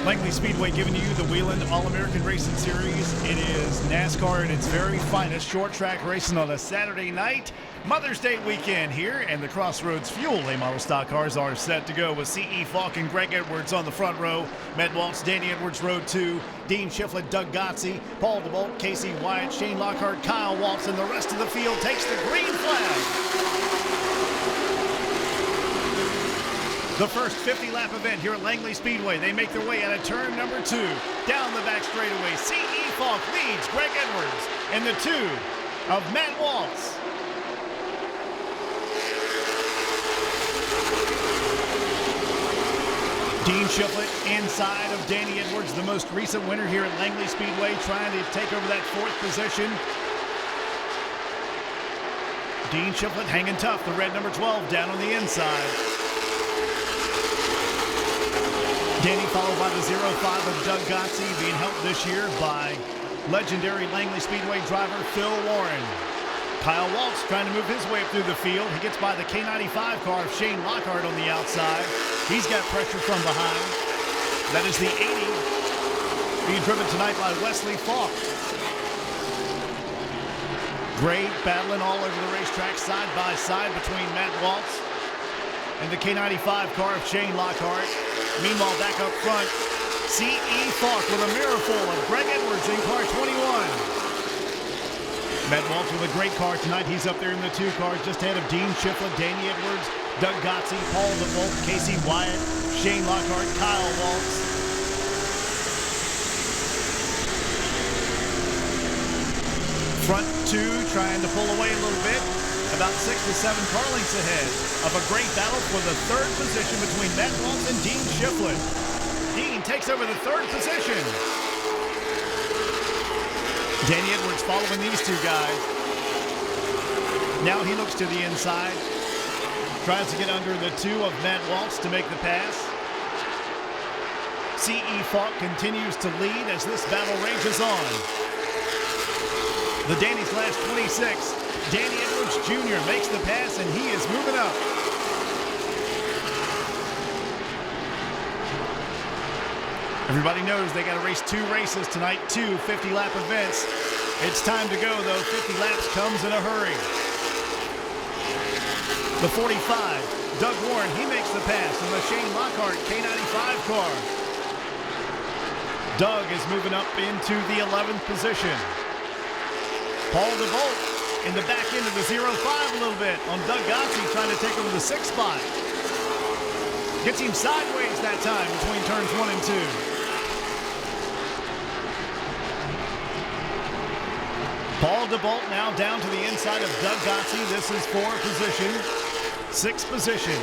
Langley Speedway giving you the Wheeling All-American Racing Series. It is NASCAR at its very finest, short track racing on a Saturday night. Mother's Day weekend here, and the Crossroads Fuel A-Model stock cars are set to go with C.E. Falk and Greg Edwards on the front row. Matt Waltz, Danny Edwards, row 2. Dean Shiflett, Doug Gotze, Paul DeBolt, Casey Wyatt, Shane Lockhart, Kyle Waltz, and the rest of the field takes the green flag. The first 50-lap event here at Langley Speedway. They make their way out of turn number 2. Down the back straightaway, C.E. Falk leads Greg Edwards in the 2 of Matt Waltz. Dean Shiflett inside of Danny Edwards, the most recent winner here at Langley Speedway, trying to take over that 4th position. Dean Shiflett hanging tough, the red number 12 down on the inside. Danny followed by the 05 of Doug Gotze, being helped this year by legendary Langley Speedway driver Phil Warren. Kyle Waltz trying to move his way up through the field. He gets by the K95 car of Shane Lockhart on the outside. He's got pressure from behind. That is the 80 being driven tonight by Wesley Falk. Great battling all over the racetrack, side by side between Matt Waltz and the K95 car of Shane Lockhart. Meanwhile, back up front, C.E. Falk with a miracle of Greg Edwards in car 21. Matt Waltz with a great car tonight. He's up there in the 2 cars, just ahead of Dean Shiflett, Danny Edwards, Doug Gotze, Paul DeBolt, Casey Wyatt, Shane Lockhart, Kyle Waltz. Front 2 trying to pull away a little bit. About 6 to 7 car lengths ahead of a great battle for the 3rd position between Matt Waltz and Dean Shiflett. Dean takes over the 3rd position. Danny Edwards following these 2 guys. Now he looks to the inside. Tries to get under the 2 of Matt Waltz to make the pass. C.E. Falk continues to lead as this battle rages on. The Danny's last 26. Danny Edwards Jr. makes the pass, and he is moving up. Everybody knows they got to race 2 races tonight, 2 50-lap events. It's time to go, though. 50 laps comes in a hurry. The 45, Doug Warren, he makes the pass in the Shane Lockhart K95 car. Doug is moving up into the 11th position. Paul DeBolt in the back end of the 05 a little bit on Doug Gotze, trying to take over the 6th spot. Gets him sideways that time between turns 1 and 2. Paul DeBolt now down to the inside of Doug Gotze. This is 4th position, 6th position.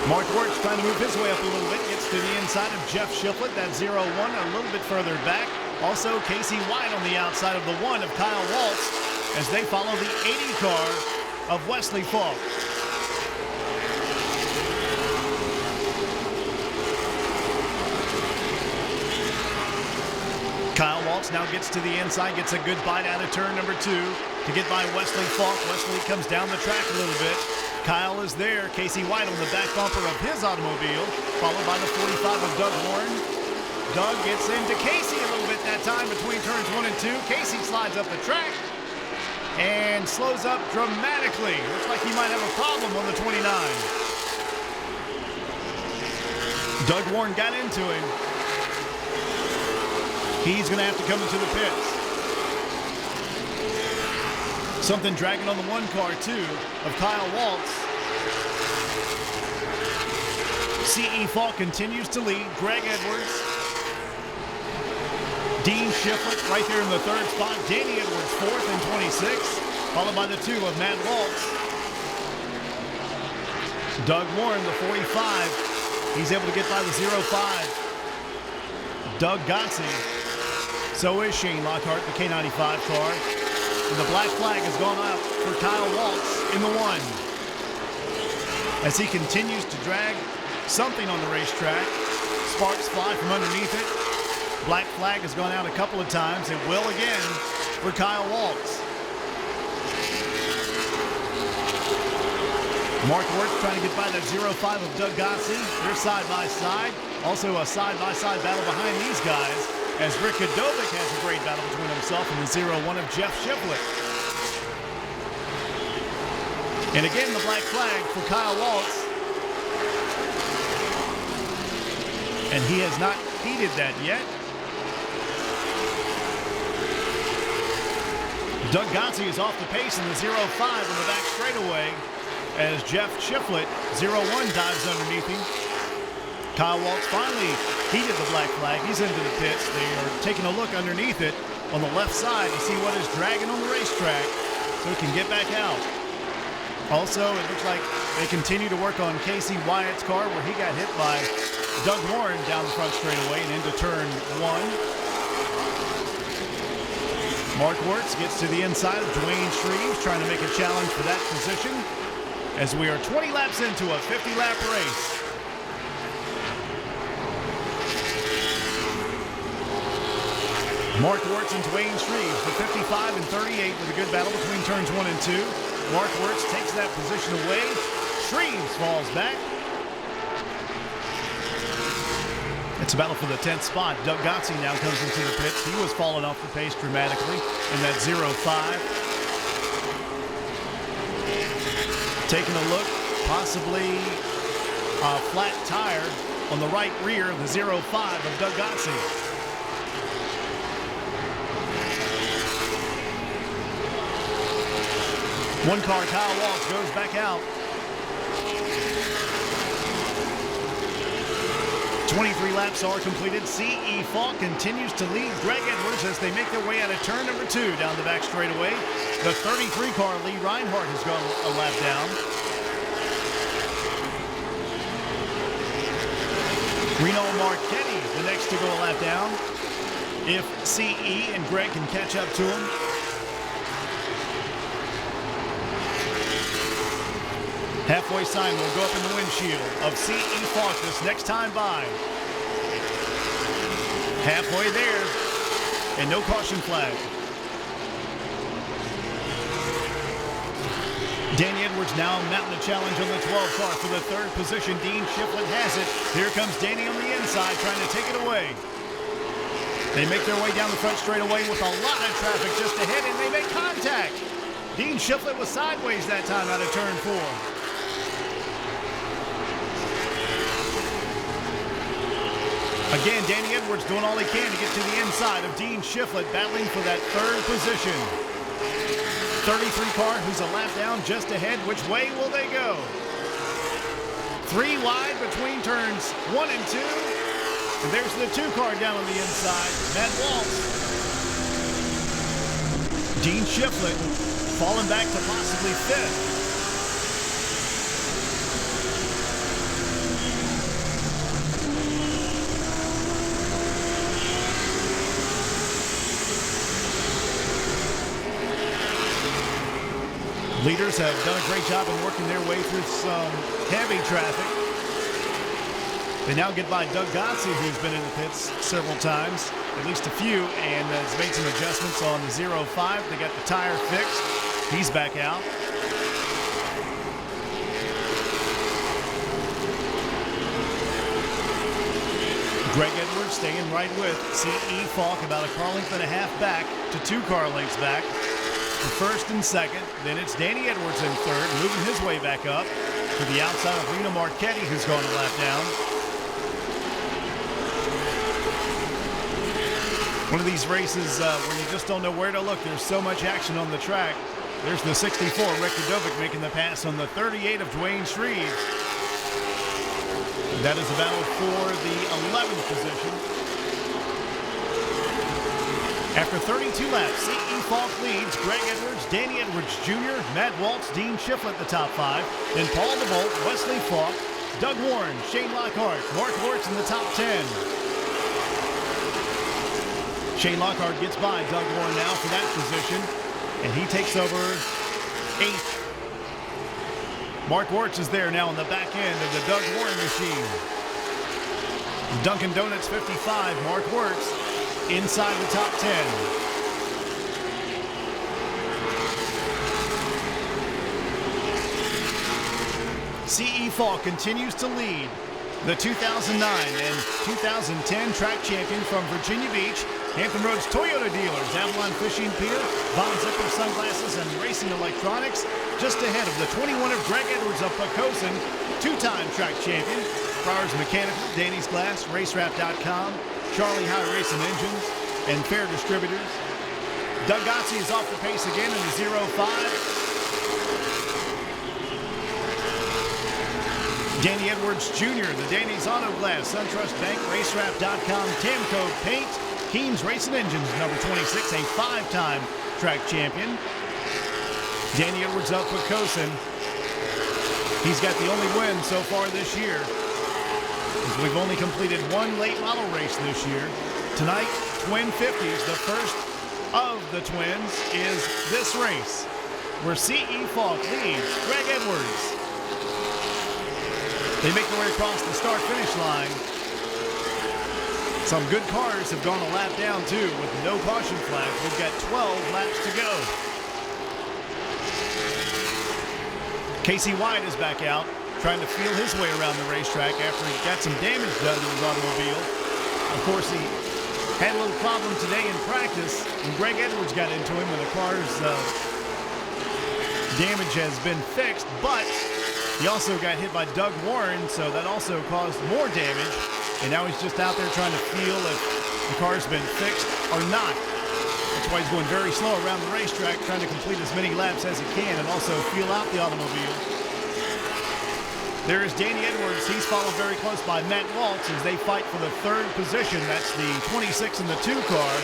Mark Wirtz trying to move his way up a little bit. Gets to the inside of Jeff Shiflett, that 01 a little bit further back. Also, Casey Wyatt on the outside of the 1 of Kyle Waltz as they follow the 80 car of Wesley Falk. Kyle Waltz now gets to the inside, gets a good bite out of turn number 2 to get by Wesley Falk. Wesley comes down the track a little bit. Kyle is there. Casey Wyatt on the back bumper of his automobile, followed by the 45 of Doug Warren. Doug gets into Casey a little bit that time between turns 1 and 2. Casey slides up the track and slows up dramatically. Looks like he might have a problem on the 29. Doug Warren got into him. He's going to have to come into the pits. Something dragging on the 1 car, too, of Kyle Waltz. C.E. Falk continues to lead. Greg Edwards. Dean Shiflett right there in the 3rd spot. Danny Edwards 4th and 26, followed by the 2 of Matt Waltz. Doug Warren, the 45. He's able to get by the 05. Doug Gotze. So is Shane Lockhart, the K95 car. And the black flag has gone out for Kyle Waltz in the 1. As he continues to drag something on the racetrack. Sparks fly from underneath it. Black flag has gone out a couple of times. It will again for Kyle Waltz. Mark Wirtz trying to get by that 0-5 of Doug Godsey. They're side by side. Also a side-by-side battle behind these guys as Rick Kadovic has a great battle between himself and the 0-1 of Jeff Shiflett. And again, the black flag for Kyle Waltz. And he has not heeded that yet. Doug Godsey is off the pace in the 0-5 on the back straightaway as Jeff Shiflett, 0-1, dives underneath him. Kyle Waltz finally heeded the black flag. He's into the pits. They are taking a look underneath it on the left side to see what is dragging on the racetrack so he can get back out. Also, it looks like they continue to work on Casey Wyatt's car where he got hit by Doug Warren down the front straightaway and into turn 1. Mark Wirtz gets to the inside of Dwayne Shreves, trying to make a challenge for that position as we are 20 laps into a 50-lap race. Mark Wirtz and Dwayne Shreves for 55 and 38 with a good battle between turns 1 and 2. Mark Wirtz takes that position away. Shreves falls back. It's a battle for the 10th spot. Doug Godsey now comes into the pits. He was falling off the pace dramatically in that 0-5. Taking a look, possibly a flat tire on the right rear of the 0-5 of Doug Godsey. One car, Kyle Waltz, goes back out. 23 laps are completed. C.E. Falk continues to lead Greg Edwards as they make their way out of turn number 2 down the back straightaway. The 33 car, Lee Reinhardt, has gone a lap down. Reno Marchetti, the next to go a lap down. If C.E. and Greg can catch up to him. Halfway sign will go up in the windshield of C.E. Falk this next time by. Halfway there, and no caution flag. Danny Edwards now mounting a challenge on the 12 car for the 3rd position. Dean Shiflett has it. Here comes Danny on the inside trying to take it away. They make their way down the front straightaway with a lot of traffic just ahead, and they make contact. Dean Shiflett was sideways that time out of turn 4. Again, Danny Edwards doing all he can to get to the inside of Dean Shiflett, battling for that 3rd position. 33 car who's a lap down just ahead. Which way will they go? 3 wide between turns 1 and 2. And there's the 2 car down on the inside, Matt Waltz. Dean Shiflett falling back to possibly 5th. Leaders have done a great job in working their way through some heavy traffic. They now get by Doug Godsey, who's been in the pits several times, at least a few, and has made some adjustments on the 0-5. They got the tire fixed. He's back out. Greg Edwards staying right with C.E. Falk, about a car length and a half back to 2 car lengths back. For 1st and 2nd, then it's Danny Edwards in 3rd, moving his way back up to the outside of Reno Marchetti, who's going a lap down. One of these races where you just don't know where to look. There's so much action on the track. There's the 64, Rick Kadovic, making the pass on the 38 of Dwayne Shreves. That is a battle for the 11th position. After 32 laps, C.E. Falk leads. Greg Edwards, Danny Edwards Jr., Matt Waltz, Dean Shiflett the top 5. Then Paul DeVolt, Wesley Falk, Doug Warren, Shane Lockhart, Mark Wirtz in the top 10. Shane Lockhart gets by Doug Warren now for that position, and he takes over 8th. Mark Wirtz is there now on the back end of the Doug Warren machine. Dunkin' Donuts 55, Mark Wirtz inside the top 10. C.E. Falk continues to lead the 2009 and 2010 track champion from Virginia Beach, Hampton Roads Toyota dealers, Avalon Fishing Pier, Von Zipper Sunglasses and Racing Electronics, just ahead of the 21 of Greg Edwards of Pocosin, two-time track champion, Friars Mechanical, Danny's Glass, RaceWrap.com, Charlie High Racing Engines, and Fair Distributors. Doug Gotze is off the pace again in the 0-5. Danny Edwards Jr., the Danny's Auto Glass, SunTrust Bank, RaceWrap.com, Tamco Paint, Keen's Racing Engines, number 26, a five-time track champion. Danny Edwards of Pocosin. He's got the only win so far this year, as we've only completed one late model race this year. Tonight, Twin 50s, the first of the twins, is this race, where C.E. Falk leads Greg Edwards. They make their way across the start-finish line. Some good cars have gone a lap down, too, with no caution flag. We've got 12 laps to go. Casey White is back out, trying to feel his way around the racetrack after he got some damage done to his automobile. Of course, he had a little problem today in practice, and Greg Edwards got into him, and the car's damage has been fixed, but he also got hit by Doug Warren, so that also caused more damage. And now he's just out there trying to feel if the car's been fixed or not. That's why he's going very slow around the racetrack, trying to complete as many laps as he can and also feel out the automobile. There is Danny Edwards. He's followed very close by Matt Waltz as they fight for the third position. That's the 26 in the 2 car.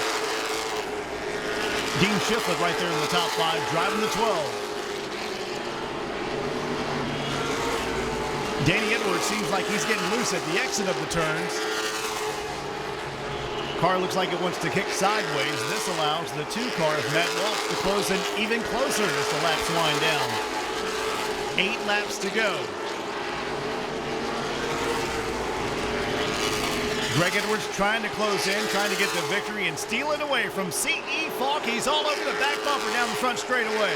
Dean Shiflett right there in the top 5, driving the 12. Danny Edwards seems like he's getting loose at the exit of the turns. Car looks like it wants to kick sideways. This allows the 2 car of Matt Waltz to close in even closer as the laps wind down. 8 laps to go. Greg Edwards trying to close in, trying to get the victory and steal it away from C.E. Falk. He's all over the back bumper down the front straightaway.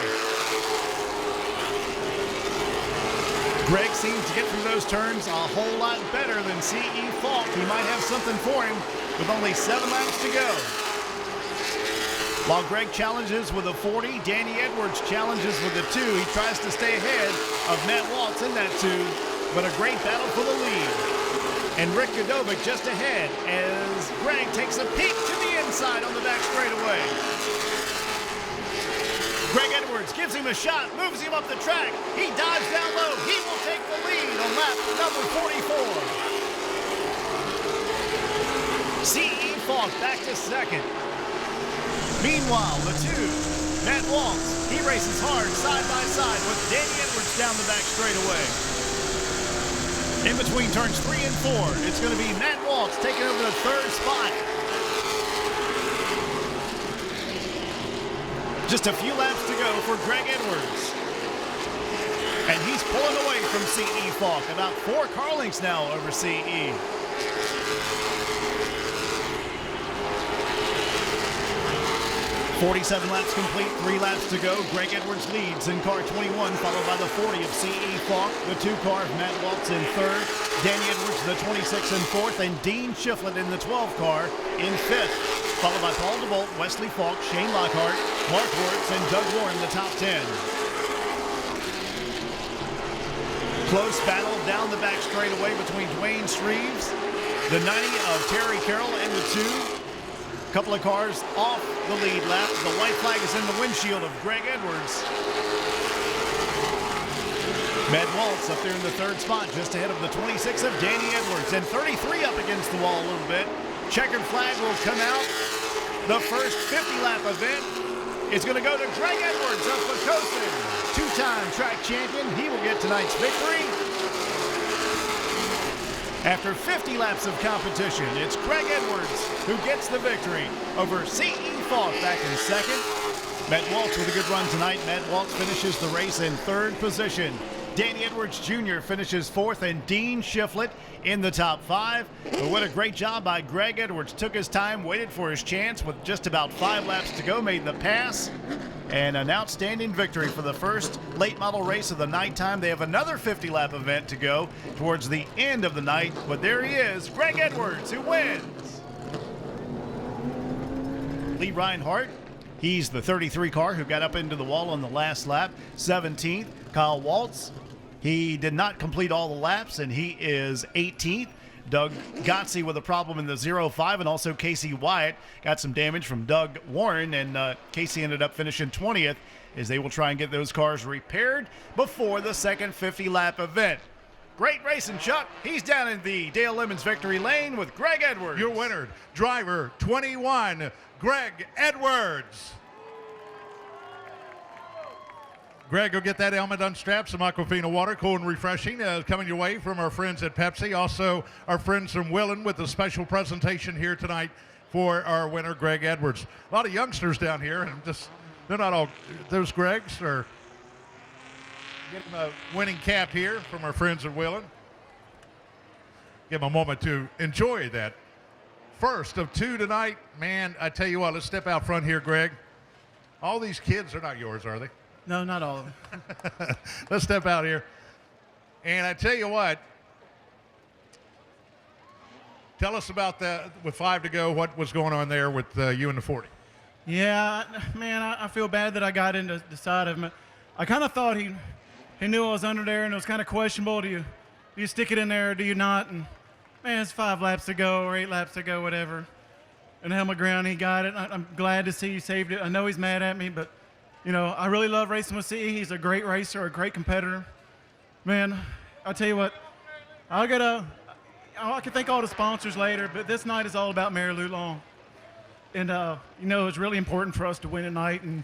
Greg seems to get through those turns a whole lot better than C.E. Falk. He might have something for him with only 7 laps to go. While Greg challenges with a 40, Danny Edwards challenges with a 2. He tries to stay ahead of Matt Waltz in that 2, but a great battle for the lead. And Rick Godovic just ahead as Greg takes a peek to the inside on the back straightaway. Greg Edwards gives him a shot, moves him up the track. He dives down low. He will take the lead on lap number 44. C.E. Falk back to second. Meanwhile, the 2, Matt Waltz, he races hard side by side with Danny Edwards down the back straightaway. In between turns 3 and 4, it's going to be Matt Waltz taking over the 3rd spot. Just a few laps to go for Greg Edwards. And he's pulling away from C.E. Falk. About 4 car lengths now over C.E. .47 laps complete, 3 laps to go. Greg Edwards leads in car 21, followed by the 40 of C.E. Falk. The 2 car of Matt Waltz in 3rd. Danny Edwards, the 26 in 4th. And Dean Shiflett in the 12 car in 5th. Followed by Paul DeBolt, Wesley Falk, Shane Lockhart, Mark Wirtz, and Doug Warren in the top 10. Close battle down the back straightaway between Dwayne Shreves, the 90 of Terry Carroll, and the 2. A couple of cars off the lead lap. The white flag is in the windshield of Greg Edwards. Matt Waltz up there in the 3rd spot, just ahead of the 26 of Danny Edwards, and 33 up against the wall a little bit. Checkered flag will come out. The first 50-lap event is going to go to Greg Edwards of Pocosin. 2-time track champion. He will get tonight's victory. After 50 laps of competition, it's Greg Edwards who gets the victory over C.E. Falk back in 2nd. Matt Waltz with a good run tonight. Matt Waltz finishes the race in 3rd position. Danny Edwards Jr. finishes 4th, and Dean Shiflett in the top 5. But what a great job by Greg Edwards. Took his time, waited for his chance with just about 5 laps to go, made the pass. and an outstanding victory for the first late model race of the nighttime. They have another 50-lap event to go towards the end of the night, but there he is, Greg Edwards, who wins. Lee Reinhardt, he's the 33 car who got up into the wall on the last lap. 17th, Kyle Waltz. He did not complete all the laps, and he is 18th. Doug Gotze with a problem in the 05, and also Casey Wyatt got some damage from Doug Warren, and Casey ended up finishing 20th as they will try and get those cars repaired before the second 50-lap event. Great racing, Chuck. He's down in the Dale Lemons victory lane with Greg Edwards. Your winner, driver 21, Greg Edwards. Greg, go get that helmet unstrapped. Some Aquafina water, cool and refreshing, coming your way from our friends at Pepsi. Also, our friends from Willen with a special presentation here tonight for our winner, Greg Edwards. A lot of youngsters down here, and they're not all those Gregs. Or get them a winning cap here from our friends at Willen. Give them a moment to enjoy that. First of two tonight. Man, I tell you what, let's step out front here, Greg. All these kids are not yours, are they? No, not all of them. Let's step out here. And I tell you what, tell us about with 5 to go, what was going on there with you and the 40. Yeah, man, I feel bad that I got into the side of him. I kind of thought he knew I was under there, and it was kind of questionable. Do you stick it in there or do you not? And, man, it's 5 laps to go or 8 laps to go, whatever. And helmet ground, he got it. I'm glad to see he saved it. I know he's mad at me, but you know, I really love racing with CE. He's a great racer, a great competitor. Man, I'll tell you what, I can thank all the sponsors later, but this night is all about Mary Lou Long. And, you know, it's really important for us to win tonight. And,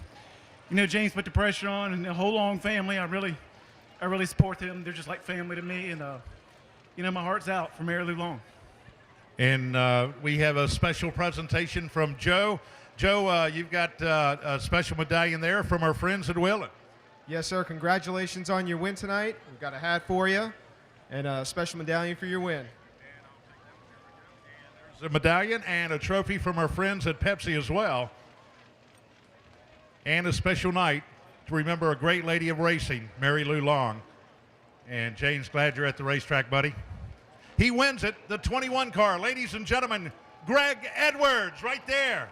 you know, James put the pressure on, and the whole Long family, I really support them. They're just like family to me. And, you know, my heart's out for Mary Lou Long. And we have a special presentation from Joe. Joe, you've got a special medallion there from our friends at Willen. Yes, sir. Congratulations on your win tonight. We've got a hat for you and a special medallion for your win. There's a medallion and a trophy from our friends at Pepsi as well. And a special night to remember a great lady of racing, Mary Lou Long. And James, glad you're at the racetrack, buddy. He wins it, the 21 car. Ladies and gentlemen, Greg Edwards right there.